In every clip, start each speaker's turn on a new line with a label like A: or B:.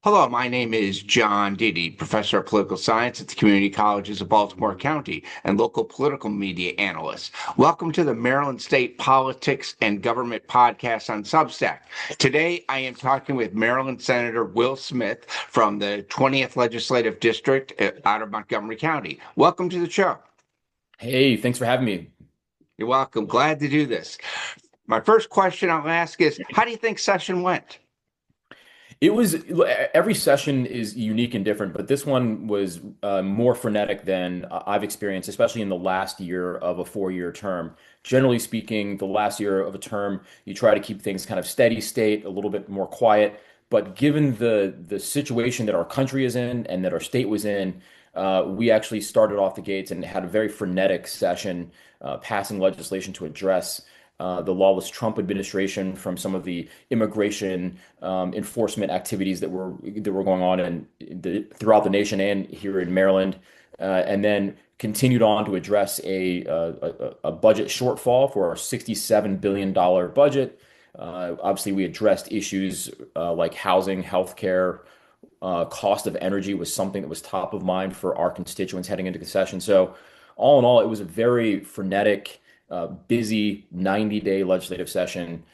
A: Hello, my name is John Didi, professor of political science at the community colleges of Baltimore County and local political media analyst. Welcome to the Maryland State Politics and Government podcast on Substack. Today, I am talking with Maryland Senator Will Smith from the 20th Legislative District out of Montgomery County. Welcome to the show.
B: Hey, thanks for having me.
A: You're welcome. Glad to do this. My first question I'll ask is, how do you think session went?
B: It was every session is unique and different, but this one was more frenetic than I've experienced, especially in the last year of a four-year term. Generally speaking, the last year of a term, you try to keep things kind of steady state, a little bit more quiet. But given the situation that our country is in and that our state was in, we actually started off the gates and had a very frenetic session, passing legislation to address the lawless Trump administration from some of the immigration enforcement activities that were going on throughout the nation and here in Maryland, and then continued on to address a budget shortfall for our $67 billion budget. Obviously, we addressed issues like housing, healthcare, cost of energy was something that was top of mind for our constituents heading into the session. So, all in all, it was a very frenetic, busy 90-day legislative session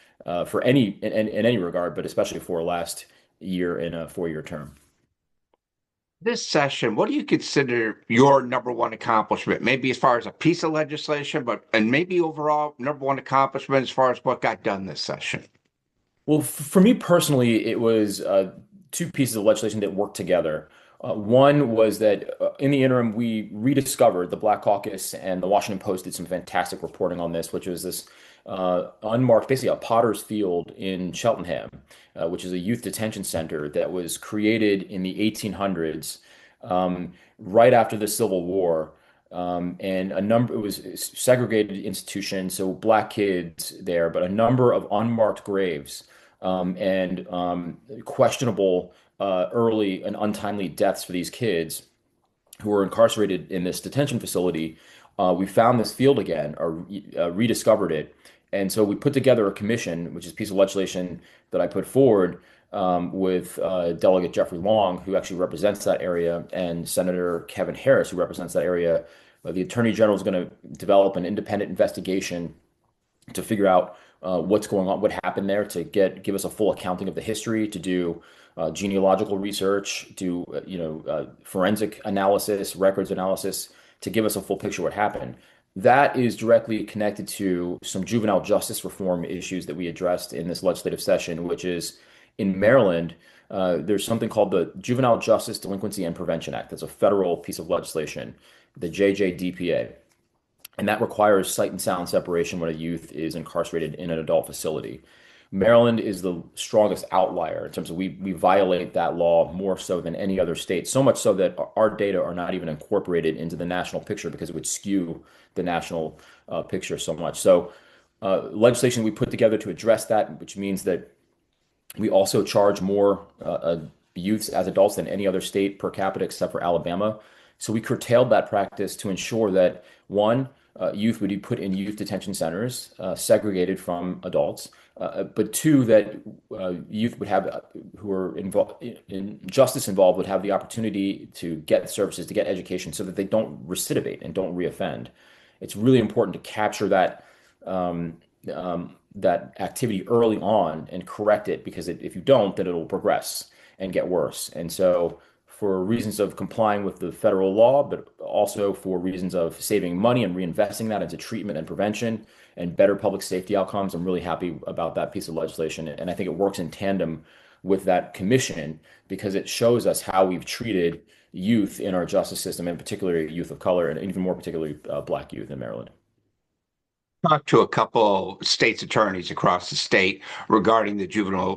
B: for in any regard, but especially for last year in a four-year term.
A: This session, what do you consider your number one accomplishment? Maybe as far as a piece of legislation, and maybe overall number one accomplishment as far as what got done this session.
B: Well, for me personally, it was two pieces of legislation that worked together. One was that in the interim, we rediscovered the Black Caucus, and the Washington Post did some fantastic reporting on this, which was this unmarked, basically a potter's field in Cheltenham, which is a youth detention center that was created in the 1800s, right after the Civil War. And it was a segregated institution, so black kids there, but a number of unmarked graves and questionable early and untimely deaths for these kids who were incarcerated in this detention facility. We found this field again, or rediscovered it. And so we put together a commission, which is a piece of legislation that I put forward with Delegate Jeffrey Long, who actually represents that area, and Senator Kevin Harris, who represents that area. The Attorney General is going to develop an independent investigation to figure out what's going on, what happened there, to give us a full accounting of the history, to do genealogical research, do forensic analysis, records analysis, to give us a full picture of what happened. That is directly connected to some juvenile justice reform issues that we addressed in this legislative session, which is in Maryland. There's something called the Juvenile Justice Delinquency and Prevention Act. That's a federal piece of legislation, the JJDPA. And that requires sight and sound separation when a youth is incarcerated in an adult facility. Maryland is the strongest outlier in terms of we violate that law more so than any other state, so much so that our data are not even incorporated into the national picture because it would skew the national picture so much. So legislation we put together to address that, which means that we also charge more youths as adults than any other state per capita except for Alabama. So we curtailed that practice to ensure that, one, youth would be put in youth detention centers, segregated from adults, but two, that youth would have, who are involved in justice involved, would have the opportunity to get services, to get education, so that they don't recidivate and don't reoffend. It's really important to capture that activity early on and correct it, because if you don't, then it'll progress and get worse. And so, for reasons of complying with the federal law, but also for reasons of saving money and reinvesting that into treatment and prevention and better public safety outcomes, I'm really happy about that piece of legislation. And I think it works in tandem with that commission because it shows us how we've treated youth in our justice system, and particularly youth of color, and even more particularly Black youth in Maryland.
A: Talked to a couple states attorneys across the state regarding the juvenile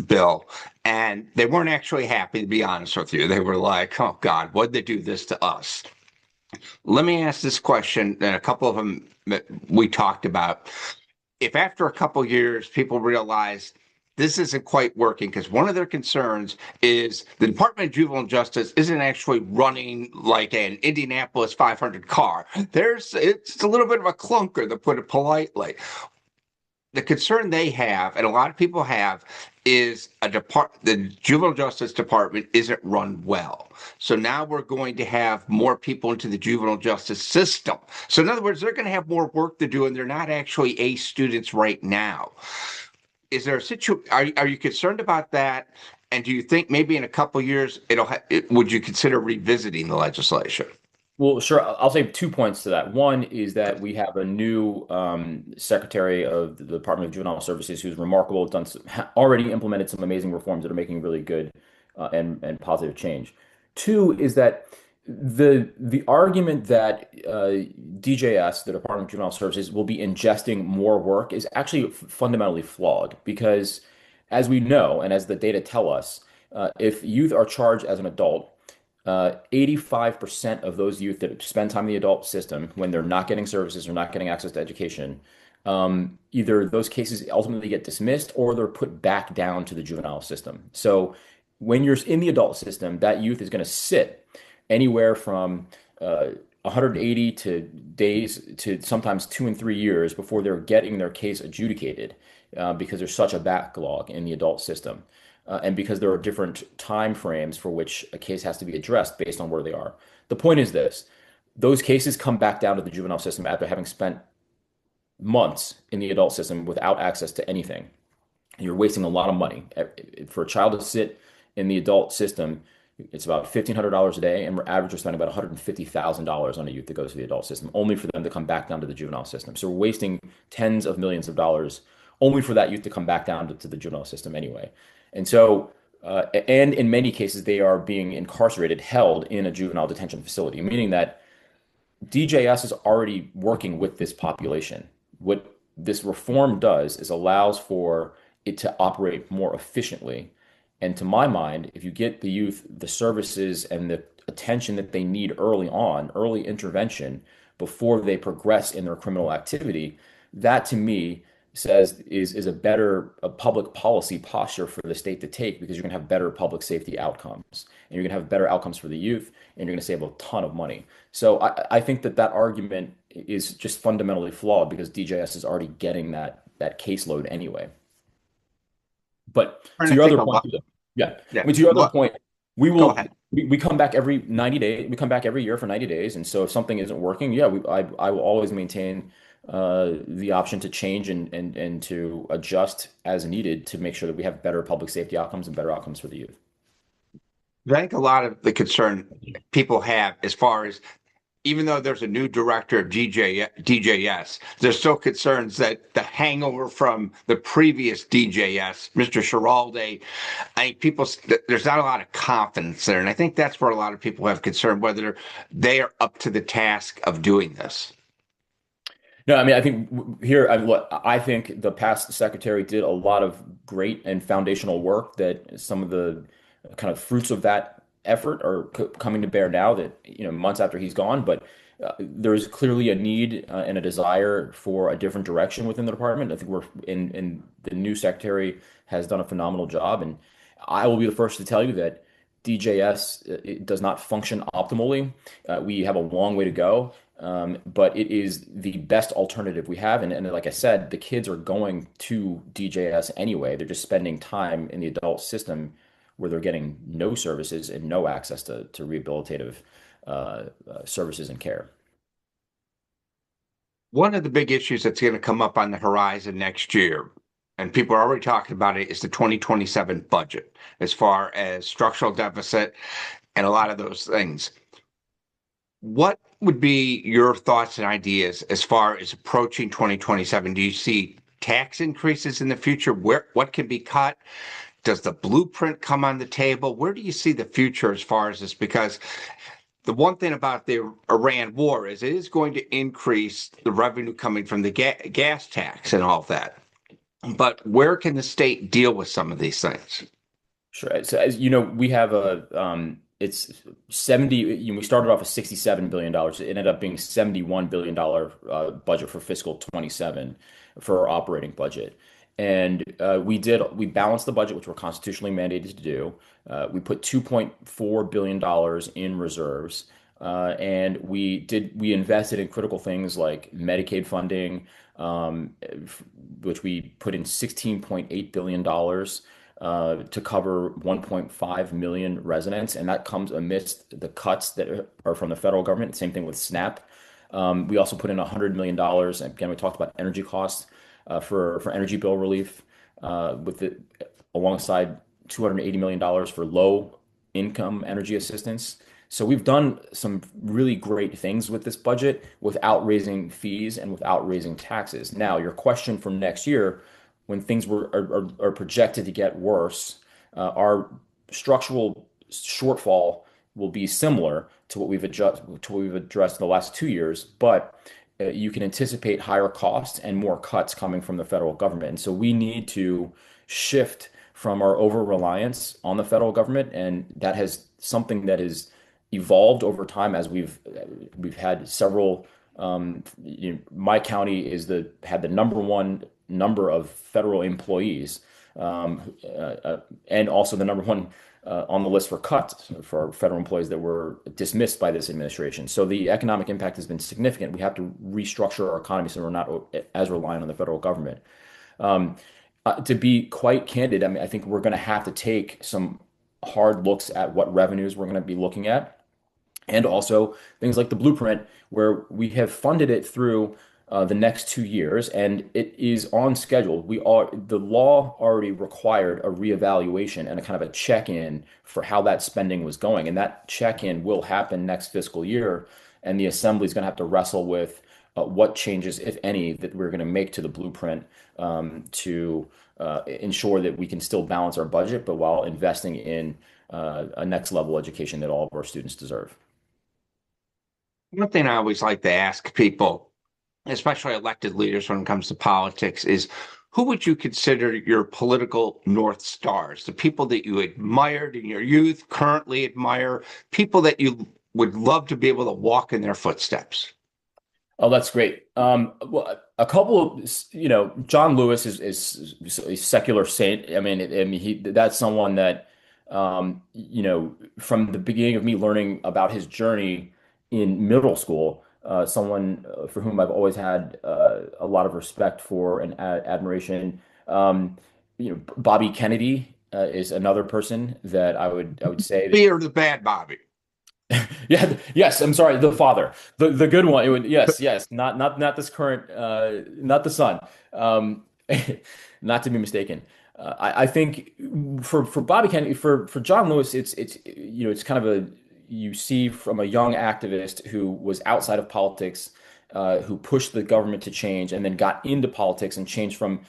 A: bill, and they weren't actually happy, to be honest with you. They were like, oh God, what'd they do this to us? Let me ask this question, and a couple of them that we talked about. If after a couple of years people realize this isn't quite working, because one of their concerns is the Department of Juvenile Justice isn't actually running like an Indianapolis 500 car. It's a little bit of a clunker, to put it politely. the concern they have, and a lot of people have, is the juvenile justice department isn't run well. So now we're going to have more people into the juvenile justice system. So in other words, they're going to have more work to do, and they're not actually ACE students right now. Is there a situation? Are you concerned about that? And do you think maybe in a couple of years would you consider revisiting the legislation?
B: Well, sure. I'll say 2 points to that. One is that we have a new Secretary of the Department of Juvenile Services who's remarkable, already implemented some amazing reforms that are making really good and positive change. Two is that the argument that DJS, the Department of Juvenile Services, will be ingesting more work is actually fundamentally flawed because, as we know, and as the data tell us, if youth are charged as an adult, 85% of those youth that spend time in the adult system when they're not getting services or not getting access to education, either those cases ultimately get dismissed or they're put back down to the juvenile system. So when you're in the adult system, that youth is going to sit anywhere from 180 to days to sometimes 2 and 3 years before they're getting their case adjudicated because there's such a backlog in the adult system and because there are different time frames for which a case has to be addressed based on where they are. The point is this: those cases come back down to the juvenile system after having spent months in the adult system without access to anything. You're wasting a lot of money. For a child to sit in the adult system, it's about $1,500 a day, and we're average spending about $150,000 on a youth that goes to the adult system, only for them to come back down to the juvenile system. So we're wasting tens of millions of dollars only for that youth to come back down to the juvenile system anyway. And so, and in many cases, they are being incarcerated, held in a juvenile detention facility, meaning that DJS is already working with this population. What this reform does is allows for it to operate more efficiently. And to my mind, if you get the youth the services and the attention that they need early on, early intervention before they progress in their criminal activity, that to me says is a public policy posture for the state to take because you're going to have better public safety outcomes and you're going to have better outcomes for the youth and you're going to save a ton of money. So I think that that argument is just fundamentally flawed because DJS is already getting that caseload anyway. But
A: Trying
B: to
A: to
B: your
A: think
B: other
A: a
B: point,
A: lot.
B: yeah.
A: Yeah.
B: I mean, to your other
A: What?
B: point, we
A: Go
B: will
A: ahead.
B: we come back every 90 days. We come back every year for 90 days. And so if something isn't working, yeah, I will always maintain the option to change and to adjust as needed to make sure that we have better public safety outcomes and better outcomes for the youth.
A: I think a lot of the concern people have, as far as even though there's a new director of DJS, there's still concerns that the hangover from the previous DJS, Mr. Schiraldi, I think there's not a lot of confidence there. And I think that's where a lot of people have concern whether they are up to the task of doing this.
B: No, I mean, I think here, I think the past secretary did a lot of great and foundational work that some of the kind of fruits of that effort are coming to bear now that, months after he's gone. But there's clearly a need and a desire for a different direction within the department. I think in the new secretary has done a phenomenal job. And I will be the first to tell you that DJS it does not function optimally. We have a long way to go. But it is the best alternative we have. And like I said, the kids are going to DJS anyway. They're just spending time in the adult system where they're getting no services and no access to rehabilitative services and care.
A: One of the big issues that's going to come up on the horizon next year, and people are already talking about it, is the 2027 budget, as far as structural deficit and a lot of those things. What would be your thoughts and ideas as far as approaching 2027? Do you see tax increases in the future? What can be cut? Does the blueprint come on the table? Where do you see the future as far as this? Because the one thing about the Iran war is it is going to increase the revenue coming from the gas tax and all of that. But where can the state deal with some of these things?
B: Sure. So as you know, we have it's 70, we started off with $67 billion. It ended up being $71 billion budget for fiscal 27 for our operating budget. And we balanced the budget, which we're constitutionally mandated to do. We put $2.4 billion in reserves. And we invested in critical things like Medicaid funding, which we put in $16.8 billion to cover 1.5 million residents, and that comes amidst the cuts that are from the federal government. Same thing with SNAP. We also put in $100 million. Again, we talked about energy costs for energy bill relief, with it alongside $280 million for low income energy assistance. So we've done some really great things with this budget without raising fees and without raising taxes. Now, your question for next year, when things are projected to get worse, our structural shortfall will be similar to what we've addressed the last 2 years, but you can anticipate higher costs and more cuts coming from the federal government. And so we need to shift from our over-reliance on the federal government, and that has something that has evolved over time as we've had several. My county had the number one number of federal employees, and also the number one on the list for cuts for federal employees that were dismissed by this administration. So the economic impact has been significant. We have to restructure our economy so we're not as reliant on the federal government. Um, to be quite candid, I mean, I think we're going to have to take some hard looks at what revenues we're going to be looking at, and also things like the blueprint, where we have funded it through the next 2 years, and it is on schedule. The law already required a reevaluation and a kind of a check-in for how that spending was going, and that check-in will happen next fiscal year, and the assembly is going to have to wrestle with what changes, if any, that we're going to make to the blueprint to ensure that we can still balance our budget, but while investing in a next level education that all of our students deserve.
A: One thing I always like to ask people, especially elected leaders when it comes to politics, is who would you consider your political North Stars? The people that you admired in your youth, currently admire, people that you would love to be able to walk in their footsteps.
B: Oh, that's great. Well, a couple of, John Lewis is a secular saint. That's someone that, from the beginning of me learning about his journey in middle school, someone for whom I've always had a lot of respect for and admiration. Bobby Kennedy is another person that I would say that.
A: Be or the bad Bobby.
B: Yeah, yes, I'm sorry, the father, the good one. Yes, not this current, not the son. Um, not to be mistaken. I think for Bobby Kennedy, for John Lewis, it's kind of you see from a young activist who was outside of politics, who pushed the government to change and then got into politics and changed from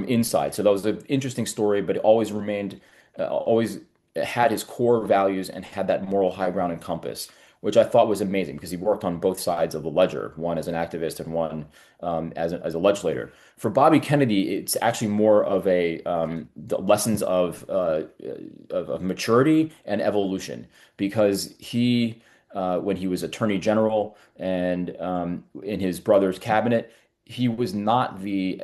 B: inside. So that was an interesting story, but it always remained, always had his core values and had that moral high ground and compass, which I thought was amazing because he worked on both sides of the ledger, one as an activist and one as a legislator. For Bobby Kennedy, it's actually more of the lessons of maturity and evolution, because when he was attorney general and in his brother's cabinet, he was not the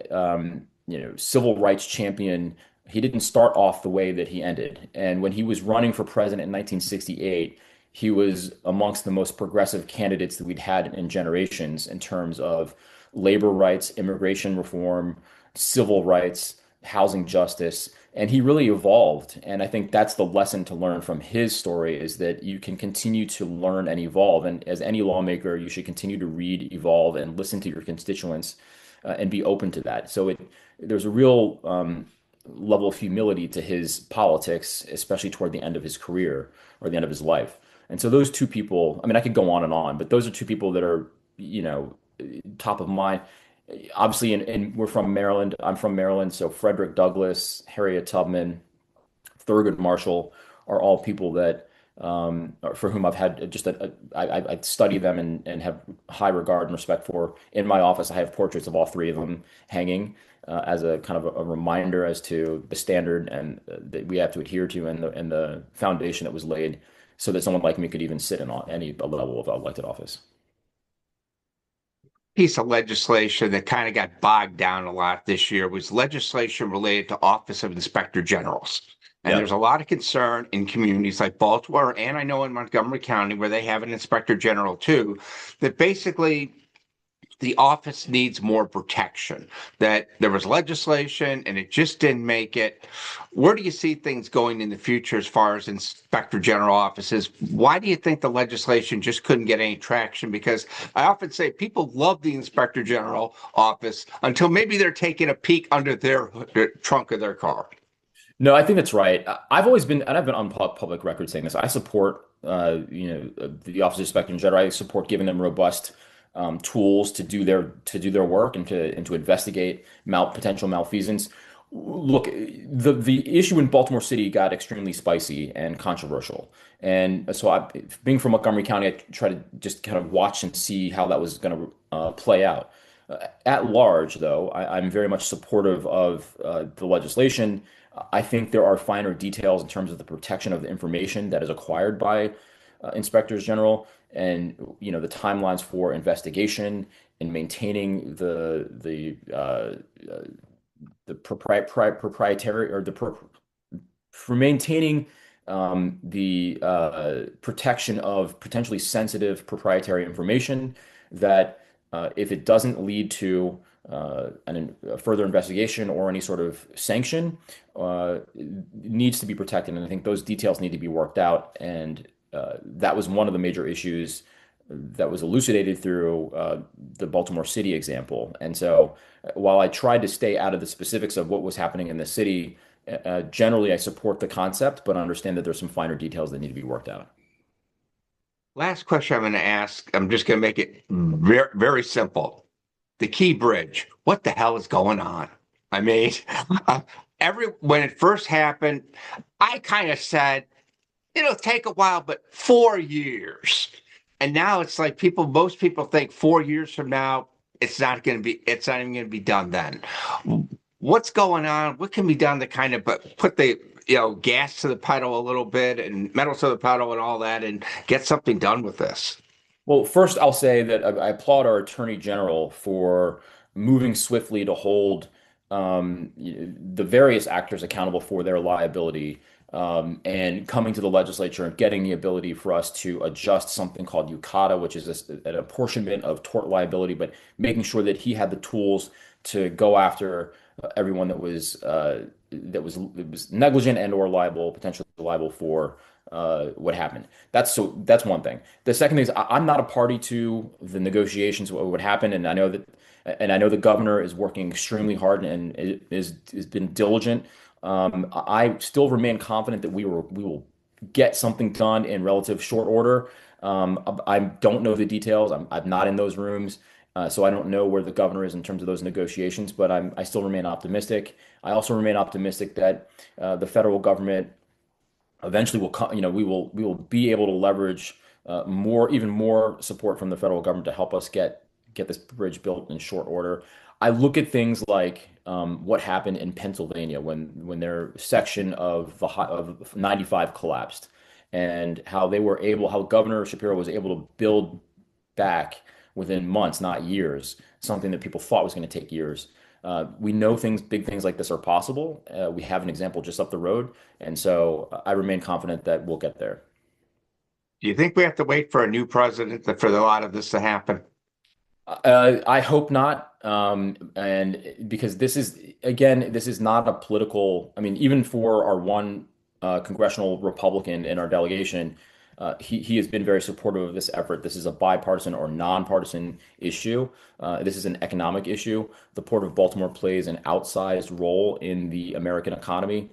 B: civil rights champion. He didn't start off the way that he ended. And when he was running for president in 1968, he was amongst the most progressive candidates that we'd had in generations in terms of labor rights, immigration reform, civil rights, housing justice. And he really evolved. And I think that's the lesson to learn from his story, is that you can continue to learn and evolve. And as any lawmaker, you should continue to read, evolve, and listen to your constituents, and be open to that. So there's a real level of humility to his politics, especially toward the end of his career or the end of his life. And so those two people, I mean, I could go on and on, but those are two people that are, top of mind. Obviously, and we're from Maryland. I'm from Maryland, so Frederick Douglass, Harriet Tubman, Thurgood Marshall are all people that for whom I've had I study them and have high regard and respect for. In my office, I have portraits of all three of them hanging as a kind of a reminder as to the standard and that we have to adhere to, and the foundation that was laid so that someone like me could even sit in on any level of elected office.
A: Piece of legislation that kind of got bogged down a lot this year was legislation related to Office of Inspector Generals. And
B: Yeah.
A: there's a lot of concern in communities like Baltimore, and I know in Montgomery County, where they have an inspector general too, that basically the office needs more protection, that there was legislation and it just didn't make it. Where do you see things going in the future as far as inspector general offices? Why do you think the legislation just couldn't get any traction? Because I often say people love the inspector general office until maybe they're taking a peek under their trunk of their car.
B: No, I think that's right. I've always been, and I've been on public record saying this. I support, the Office of Inspector General. I support giving them robust tools to do their work and to investigate potential malfeasance. Look, the issue in Baltimore City got extremely spicy and controversial, and so being from Montgomery County, I try to just kind of watch and see how that was going to play out. At large, though, I'm very much supportive of the legislation. I think there are finer details in terms of the protection of the information that is acquired by inspectors general, and the timelines for investigation and maintaining the proprietary or for maintaining the protection of potentially sensitive proprietary information that if it doesn't lead to a further investigation or any sort of sanction, needs to be protected. And I think those details need to be worked out. And that was one of the major issues that was elucidated through the Baltimore City example. And so while I tried to stay out of the specifics of what was happening in the city, generally I support the concept, but understand that there's some finer details that need to be worked out.
A: Last question I'm going to ask, I'm just going to make it very, very simple. The Key Bridge, what the hell is going on? I mean, when it first happened, I kind of said, it'll take a while, but 4 years. And now it's like most people think 4 years from now, it's not even going to be done then. What's going on? What can be done to kind of put the gas to the pedal a little bit and metal to the pedal and all that and get something done with this?
B: Well, first, I'll say that I applaud our Attorney General for moving swiftly to hold the various actors accountable for their liability, and coming to the legislature and getting the ability for us to adjust something called UCADA, which is an apportionment of tort liability, but making sure that he had the tools to go after everyone that was negligent and or potentially liable for what happened. That's one thing. The second thing is I'm not a party to the negotiations what would happen, and I know the governor is working extremely hard and has been diligent. I still remain confident that we will get something done in relative short order. I don't know the details. I'm not in those rooms. So I don't know where the governor is in terms of those negotiations, but I still remain optimistic. I also remain optimistic that the federal government eventually will come, we will be able to leverage even more support from the federal government to help us get this bridge built in short order. I look at things like what happened in Pennsylvania when their section of 95 collapsed, and how Governor Shapiro was able to build back within months, not years, something that people thought was going to take years. We know big things like this are possible. We have an example just up the road, and so I remain confident that we'll get there.
A: Do you think we have to wait for a new president for a lot of this to happen?
B: I hope not, and because this is not a political. I mean, even for our one congressional Republican in our delegation, he has been very supportive of this effort. This is a bipartisan or nonpartisan issue. This is an economic issue. The Port of Baltimore plays an outsized role in the American economy.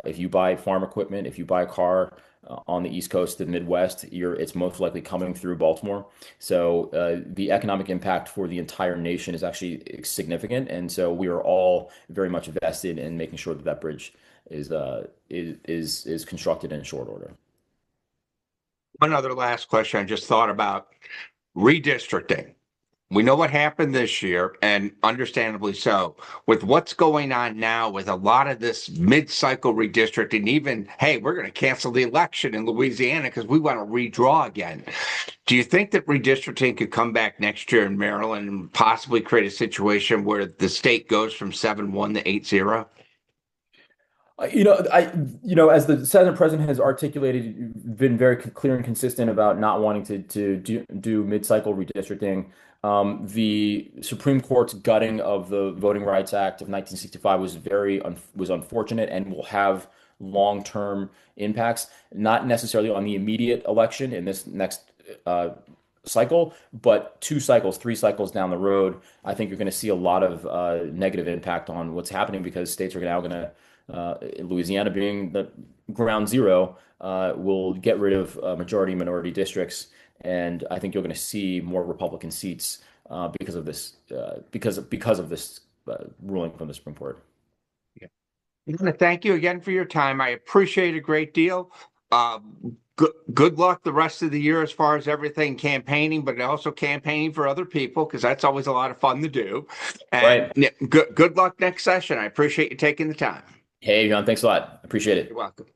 B: If you buy farm equipment, if you buy a car on the East Coast to the Midwest, it's most likely coming through Baltimore. So the economic impact for the entire nation is actually significant, and so we are all very much vested in making sure that that bridge is constructed in short order.
A: One other last question I just thought about redistricting. We know what happened this year, and understandably so. With what's going on now with a lot of this mid-cycle redistricting, even, hey, we're going to cancel the election in Louisiana because we want to redraw again. Do you think that redistricting could come back next year in Maryland and possibly create a situation where the state goes from 7-1 to 8-0?
B: As the Senate president has articulated, been very clear and consistent about not wanting to do mid-cycle redistricting. The Supreme Court's gutting of the Voting Rights Act of 1965 was unfortunate and will have long-term impacts, not necessarily on the immediate election in this next uh, cycle, but 2 cycles, 3 cycles down the road, I think you're going to see a lot of negative impact on what's happening because states are now going to Louisiana being the ground zero, will get rid of majority minority districts, and I think you're going to see more Republican seats because of this because of this ruling from the Supreme Court.
A: Yeah. I want to thank you again for your time. I appreciate it a great deal. Good luck the rest of the year as far as everything campaigning, but also campaigning for other people because that's always a lot of fun to do. And
B: Right.
A: yeah, good luck next session. I appreciate you taking the time.
B: Hey, John, thanks a lot. Appreciate
A: You're
B: it.
A: welcome.